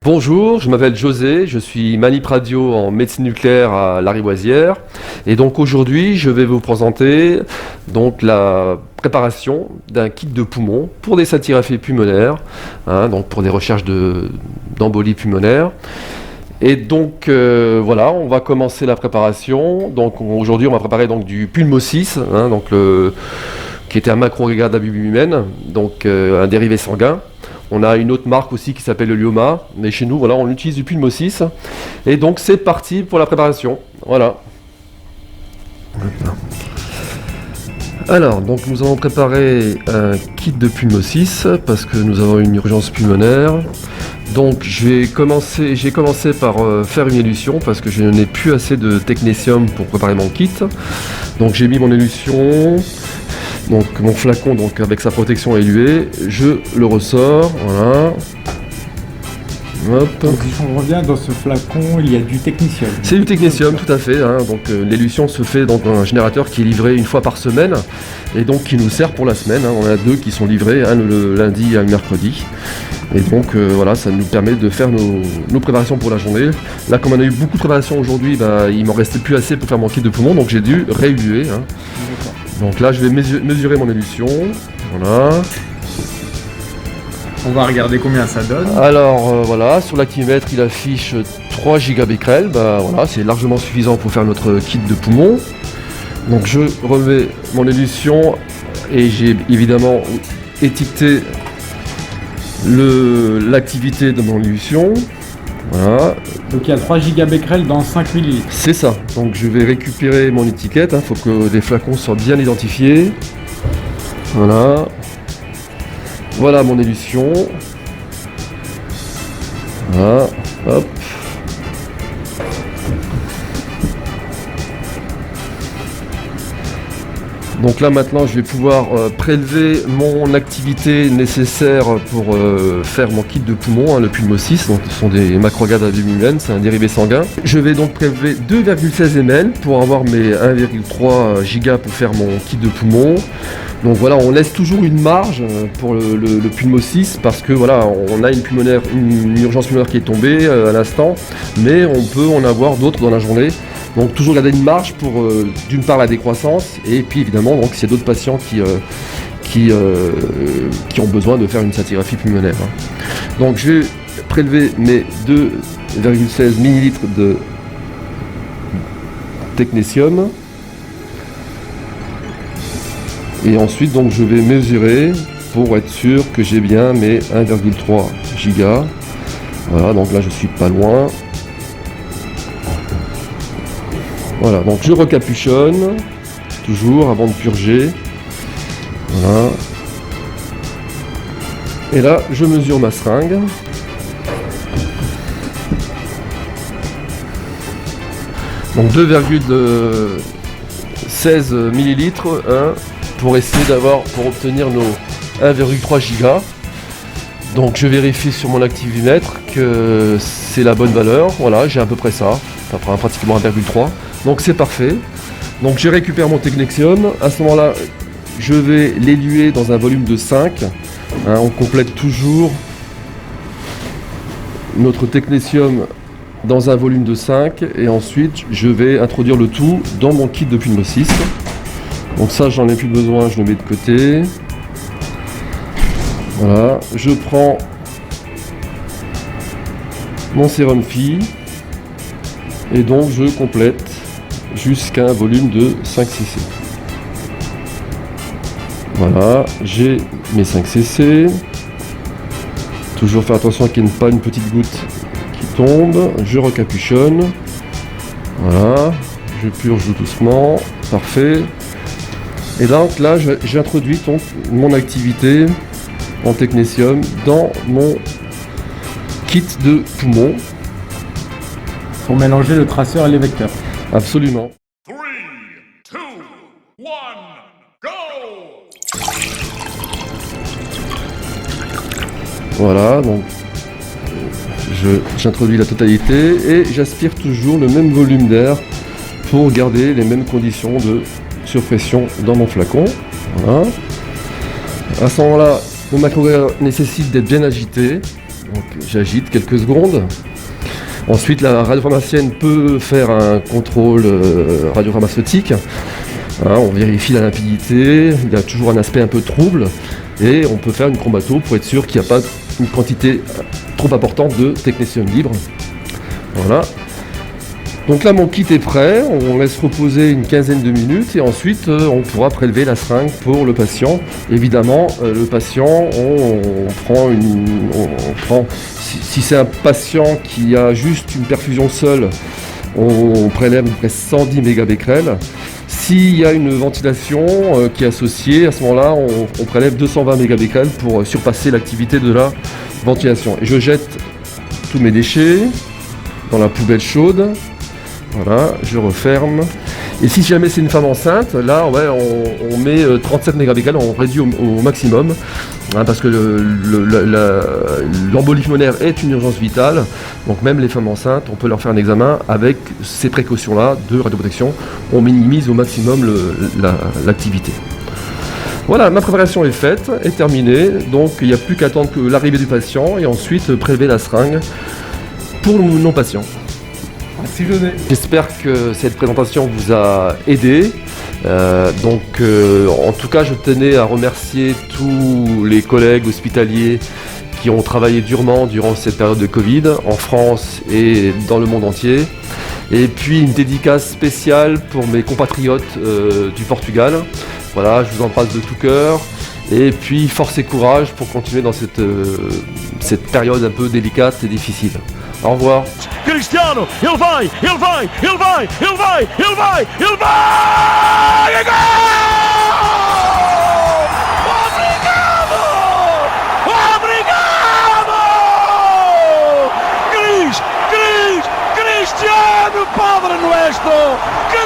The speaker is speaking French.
Bonjour, je m'appelle José, je suis manip radio en médecine nucléaire à Lariboisière et donc aujourd'hui je vais vous présenter donc la préparation d'un kit de poumon pour des scintigraphies pulmonaires, donc pour des recherches d'embolie pulmonaire. Et donc voilà, on va commencer la préparation. Donc aujourd'hui on va préparer donc du Pulmo-6, qui était un macro-agrégat d'albumine, donc un dérivé sanguin. On a une autre marque aussi qui s'appelle le Lyoma, mais chez nous, voilà, on utilise du Pulmo-6. Et donc, c'est parti pour la préparation. Voilà. Alors, donc nous allons préparer un kit de Pulmo-6 parce que nous avons une urgence pulmonaire. Donc, j'ai commencé par faire une élution parce que je n'ai plus assez de technétium pour préparer mon kit. Donc, j'ai mis mon élution. Donc mon flacon avec sa protection éluée, je le ressors, voilà. Hop. Donc si on revient dans ce flacon, il y a du technétium. C'est du technétium, tout à fait. Donc l'élution se fait dans un générateur qui est livré une fois par semaine et donc qui nous sert pour la semaine. On a deux qui sont livrés, un le lundi et un le mercredi. Et donc voilà, ça nous permet de faire nos préparations pour la journée. Là, comme on a eu beaucoup de préparations aujourd'hui, il m'en restait plus assez pour faire mon kit de poumon, donc j'ai dû rééluer. Donc là, je vais mesurer mon élution. Voilà. On va regarder combien ça donne. Alors voilà, sur l'activomètre, il affiche 3 gigabecquerels. Voilà, c'est largement suffisant pour faire notre kit de poumon. Donc je remets mon élution et j'ai évidemment étiqueté l'activité de mon élution. Voilà. Donc il y a 3 gigabecquerels dans 5 ml. C'est ça. Donc je vais récupérer mon étiquette. Il faut que les flacons soient bien identifiés. Voilà. Voilà mon élution. Voilà. Hop. Donc là maintenant je vais pouvoir prélever mon activité nécessaire pour faire mon kit de poumon, le Pulmo-6, donc ce sont des macro-agrégats d'albumine, c'est un dérivé sanguin. Je vais donc prélever 2,16 ml pour avoir mes 1,3 giga pour faire mon kit de poumon. Donc voilà, on laisse toujours une marge pour le Pulmo-6 parce que voilà, on a une urgence pulmonaire qui est tombée à l'instant, mais on peut en avoir d'autres dans la journée. Donc toujours garder une marge pour d'une part la décroissance et puis évidemment donc s'il y a d'autres patients qui ont besoin de faire une scintigraphie pulmonaire. Donc je vais prélever mes 2,16 ml de technétium et ensuite donc je vais mesurer pour être sûr que j'ai bien mes 1,3 giga. Voilà, donc là je suis pas loin. Voilà, donc je recapuchonne, toujours avant de purger. Voilà. Et là, je mesure ma seringue. Donc 2,16 ml pour obtenir nos 1,3 giga. Donc je vérifie sur mon activimètre que c'est la bonne valeur. Voilà, j'ai à peu près ça. Ça fera pratiquement 1,3. Donc c'est parfait. Donc je récupère mon technétium. À ce moment-là, je vais l'éluer dans un volume de 5. On complète toujours notre technétium dans un volume de 5. Et ensuite, je vais introduire le tout dans mon kit de Pulmo-6. Donc ça, j'en ai plus besoin, je le mets de côté. Voilà. Je prends mon sérum Phi. Et donc je complète jusqu'à un volume de 5 cc. Voilà, j'ai mes 5 cc. Toujours faire attention qu'il n'y ait pas une petite goutte qui tombe. Je recapuchonne. Voilà, je purge doucement. Parfait. Et donc là, j'introduis mon activité en technétium dans mon kit de poumon. Pour mélanger le traceur et les vecteurs. Absolument. 3, 2, 1, go! Voilà, donc j'introduis la totalité et j'aspire toujours le même volume d'air pour garder les mêmes conditions de surpression dans mon flacon. Voilà. À ce moment-là, le macro-agrégat nécessite d'être bien agité. Donc j'agite quelques secondes. Ensuite, la radiopharmacienne peut faire un contrôle radiopharmaceutique. On vérifie la limpidité, il y a toujours un aspect un peu trouble et on peut faire une chromato pour être sûr qu'il n'y a pas une quantité trop importante de technétium libre. Voilà. Donc là, mon kit est prêt, on laisse reposer une quinzaine de minutes et ensuite on pourra prélever la seringue pour le patient. Évidemment, le patient, on prend si c'est un patient qui a juste une perfusion seule, on prélève à peu près 110 mégabécrel. S'il y a une ventilation qui est associée, à ce moment-là, on prélève 220 mégabécrel pour surpasser l'activité de la ventilation. Et je jette tous mes déchets dans la poubelle chaude. Voilà, je referme. Et si jamais c'est une femme enceinte, là ouais, on met 37 mégabécrel, on réduit au maximum, parce que l'embolie pulmonaire est une urgence vitale. Donc même les femmes enceintes, on peut leur faire un examen avec ces précautions-là de radioprotection. On minimise au maximum l'activité. Voilà, ma préparation est faite, est terminée. Donc il n'y a plus qu'à attendre l'arrivée du patient et ensuite prélever la seringue pour nos patients. J'espère que cette présentation vous a aidé. En tout cas, je tenais à remercier tous les collègues hospitaliers qui ont travaillé durement durant cette période de Covid en France et dans le monde entier. Et puis une dédicace spéciale pour mes compatriotes du Portugal. Voilà, je vous embrasse de tout cœur. Et puis force et courage pour continuer dans cette période un peu délicate et difficile. Au revoir. Cristiano, ele vai! E gol! Obrigado! Cristiano Padre Nuestro! Que